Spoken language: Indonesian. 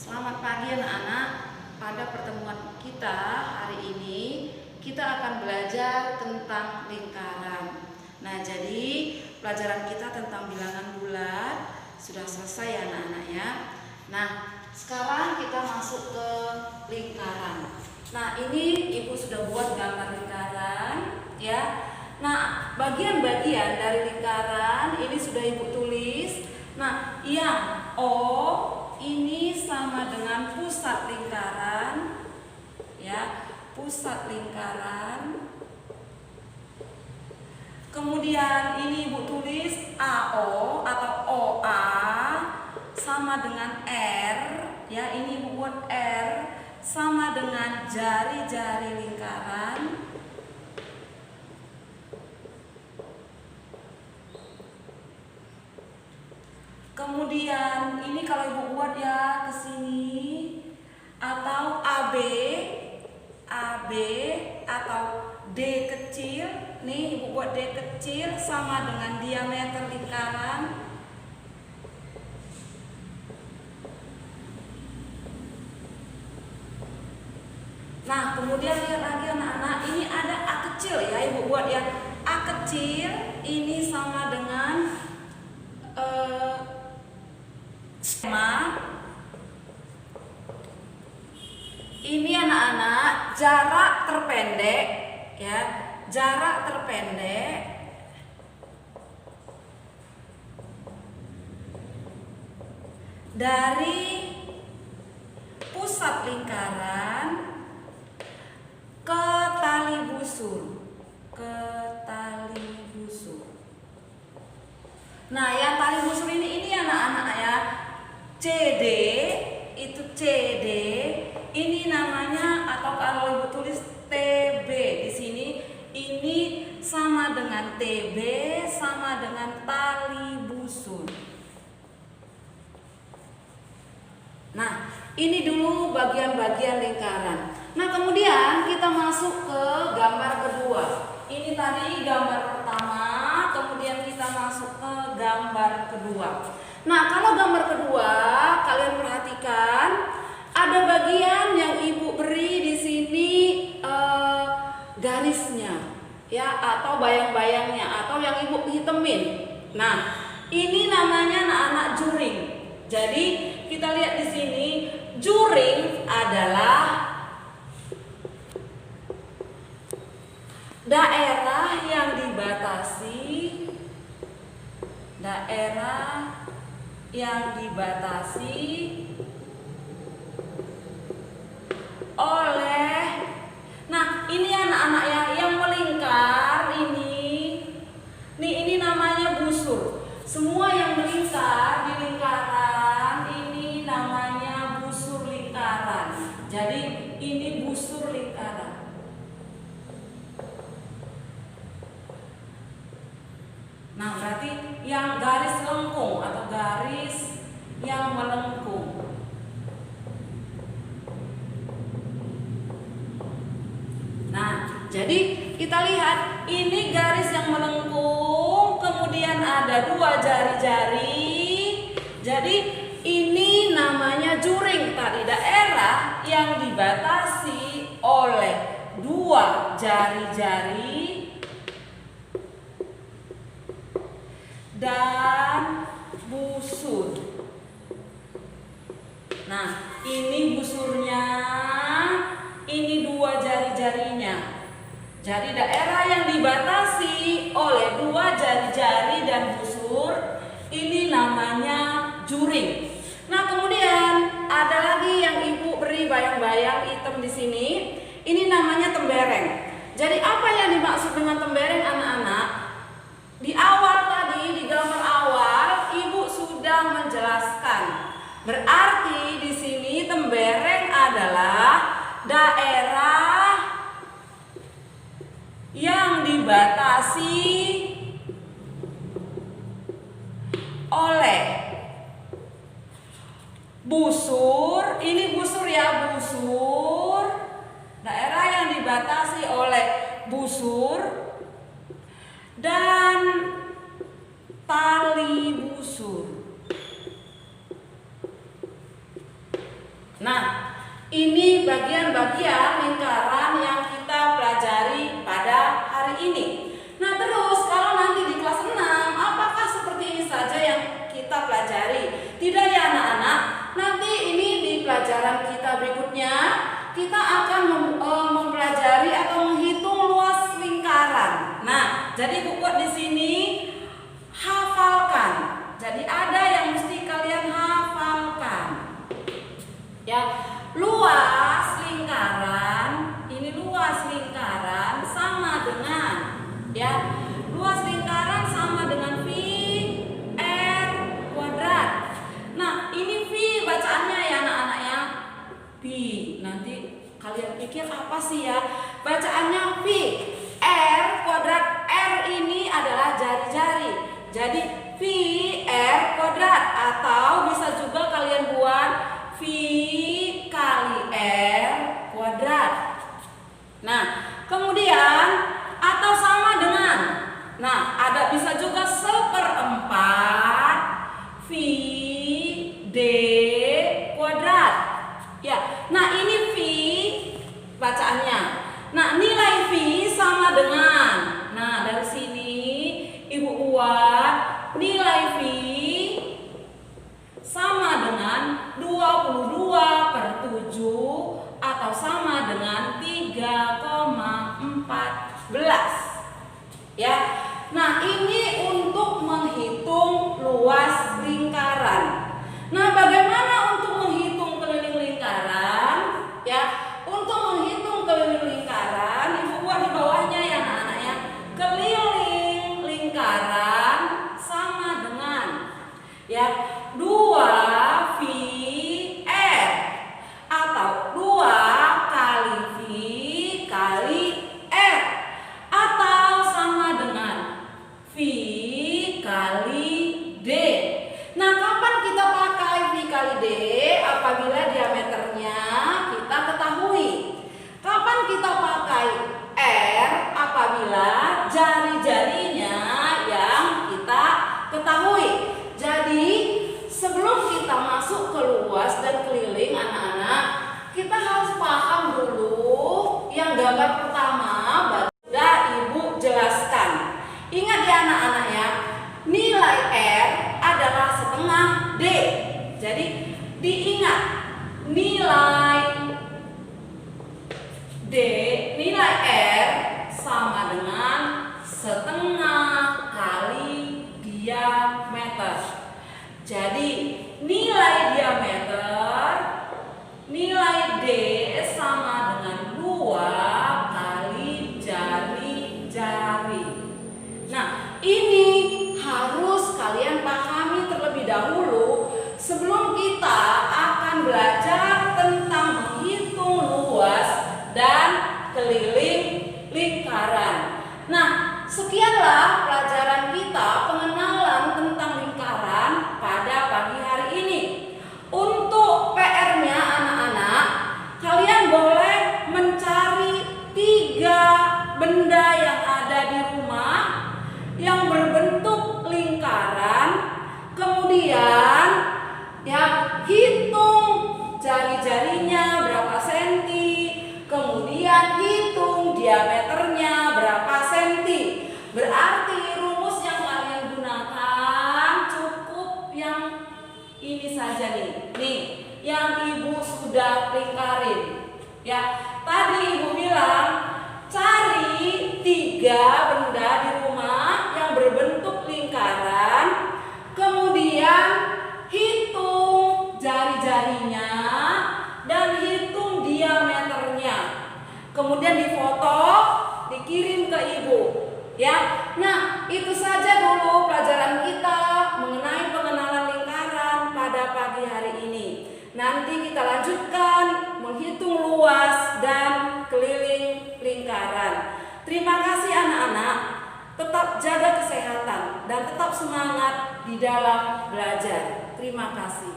Selamat pagi anak-anak. Pada pertemuan kita hari ini kita akan belajar tentang lingkaran. Nah, jadi pelajaran kita tentang bilangan bulat sudah selesai ya anak-anak ya. Nah, sekarang kita masuk ke lingkaran. Nah, ini Ibu sudah buat gambar lingkaran ya. Nah, bagian-bagian dari lingkaran ini sudah Ibu tulis. Nah, yang O ini sama dengan pusat lingkaran ya, pusat lingkaran. Kemudian ini Ibu tulis AO atau OA sama dengan R ya, ini Ibu buat R sama dengan jari-jari lingkaran. Kemudian ini kalau Ibu buat ya ke sini, atau AB atau D kecil. Nih Ibu buat D kecil sama dengan diameter lingkaran. Nah, kemudian lihat lagi anak-anak, ini ada A kecil ya, Ibu buat ya. A kecil ini sama dengan ini anak-anak jarak terpendek ya, jarak terpendek dari pusat lingkaran ke tali busur, Nah, yang tali busur ini anak-anak ya, CD itu CD, ini namanya, atau kalau Ibu tulis TB di sini, ini sama dengan TB sama dengan tali busur. Nah, ini dulu bagian-bagian lingkaran. Nah, kemudian kita masuk ke gambar kedua. Ini tadi gambar pertama, kemudian kita masuk ke gambar kedua. Nah, kalau gambar kedua, kalian perhatikan ada bagian yang Ibu beri di sini garisnya, ya, atau bayang-bayangnya, atau yang Ibu hitemin. Nah, ini namanya anak-anak juring. Jadi kita lihat di sini, juring adalah daerah yang dibatasi oleh, nah ini anak-anak yang melingkar ini namanya busur. Semua yang melingkar di lingkaran ini namanya busur lingkaran. Jadi ini busur lingkaran. Nah, berarti yang garis lengkung atau garis yang melengkung. Nah, jadi kita lihat ini garis yang melengkung, kemudian ada dua jari-jari. Jadi ini namanya juring tadi, daerah yang dibatasi oleh dua jari-jari dan busur. Nah, ini busurnya, ini dua jari-jarinya. Jadi daerah yang dibatasi oleh dua jari-jari dan busur ini namanya juring. Nah, kemudian ada lagi yang Ibu beri bayang-bayang hitam di sini. Ini namanya tembereng. Jadi apa yang dimaksud dengan tembereng anak-anak? Di awal tadi, di gambar awal, Ibu sudah menjelaskan. Berarti di sini tembereng adalah daerah yang dibatasi oleh busur. Ini busur ya, busur. Daerah yang dibatasi oleh busur dan tali busur. Nah, ini bagian-bagian lingkaran yang kita pelajari pada hari ini. Nah, terus kalau nanti di kelas 6, apakah seperti ini saja yang kita pelajari? Tidak ya anak-anak. Nanti ini di pelajaran kita berikutnya, kita akan mempelajari atau menghitung luas lingkaran. Nah, jadi Kukut di sini hafalkan. Jadi ada yang mesti kalian hafalkan. Ya, luas lingkaran, ini luas lingkaran sama dengan, ya, luas lingkaran sama dengan V R kuadrat. Nah, ini V bacaannya ya anak-anak ya, V. Nanti kalian pikir apa sih ya? Bacaannya V. R kuadrat, R ini adalah jari-jari. Jadi V R kuadrat, atau bisa juga kalian buat V kali R kuadrat. Nah, kemudian atau sama dengan, nah ada bisa juga 1/4 V D kuadrat. Ya, nah ini V bacaannya. Nah, nilai V sama dengan, nah dari sini Ibu buat nilai V sama dengan 22/7 atau sama dengan 3,14. Ya. Nah, ini untuk menghitung luas lingkaran. Nah, bagaimana untuk menghitung keliling lingkaran? Ya, untuk menghitung keliling lingkaran, Ibu buat di bawahnya ya anak-anak ya. Keliling lingkaran sama dengan, ya, 2 V R atau 2 kali V kali R, atau sama dengan V kali D. Nah, kapan kita pakai V kali D? Apabila diameternya kita ketahui. Kapan kita pakai R? Apabila jari-jarinya yang kita ketahui. Jadi sebelum kita masuk ke luas dan keliling anak-anak, kita harus paham dulu yang gambar pertama sudah Ibu jelaskan. Ingat ya anak-anak ya, nilai R adalah setengah D. Jadi diingat, nilai D, nilai R sama dengan setengah kali diameter. Jadi nilai diameter, nilai D sama dengan 2 kali jari-jari. Nah, ini harus kalian pahami terlebih dahulu sebelum kita akan belajar tentang menghitung luas dan keliling lingkaran. Nah, sekianlah pelajaran kita pengenalan tentang lingkaran pada pagi hari ini. Untuk PR-nya anak-anak, kalian boleh mencari 3 benda yang ada di rumah yang berbentuk lingkaran. Kemudian ya, hitung jari-jarinya berapa senti, kemudian hitung diameternya berapa senti. Berarti rumus yang kalian gunakan cukup yang ini saja nih. Nih, yang Ibu sudah lingkarin. Ya, tadi Ibu bilang cari 3 benda di rumah yang berbentuk lingkaran, kemudian hitung jari-jarinya dan hitung diameternya. Kemudian difoto, dikirim ke Ibu. Ya, nah itu saja dulu pelajaran kita mengenai pengenalan lingkaran pada pagi hari ini. Nanti kita lanjutkan menghitung luas dan keliling lingkaran. Terima kasih anak-anak. Tetap jaga kesehatan dan tetap semangat di dalam belajar. Terima kasih.